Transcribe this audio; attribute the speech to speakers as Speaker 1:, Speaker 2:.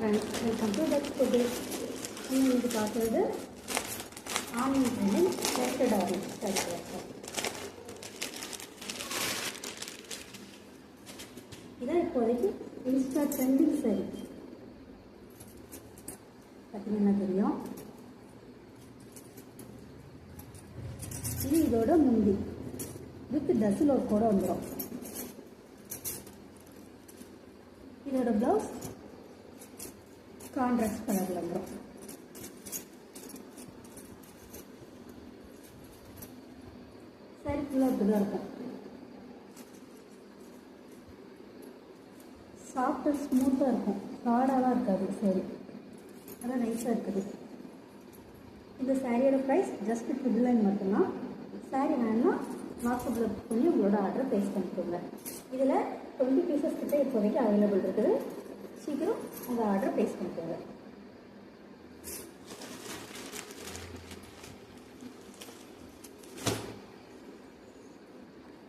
Speaker 1: Friends, welcome to that's food. இன்னைக்கு பார்க்குறது onion trending selected orange sorry. இதான் இப்போதைக்கு இன்ஸ்டா ட்ரெண்டிங் சாரி. பார்த்தீங்கன்னா தெரியும். இது இதோட முந்தி வித் டசில் ஒர்க் கூட வந்துடும். இதோட ப்ளவுஸ் கான்ட்ராஸ்ட் கலரில் வந்துடும். சாரி ஃபுல்லாக இப்படி தான் இருக்கும். சாஃப்டாக ஸ்மூத்தாக இருக்கும், ஹார்டாலாம் இருக்காது. சாரி அதான் நைஸாக இருக்குது. இந்த சாரியோட ப்ரைஸ் ஜஸ்ட் 999 மட்டும்தான். சாரி வேணும்னா வாட்ஸ்அப்பில் பண்ணி உங்களோட ஆர்டரை ப்ளேஸ் பண்ணிக்கோங்க. இதில் 20 பீசஸ் கிட்ட இப்போதைக்கு அவைலபிள் இருக்குது. சீக்கிரம் உங்கள் ஆர்டரை ப்ளேஸ் பண்ணிக்கோங்க.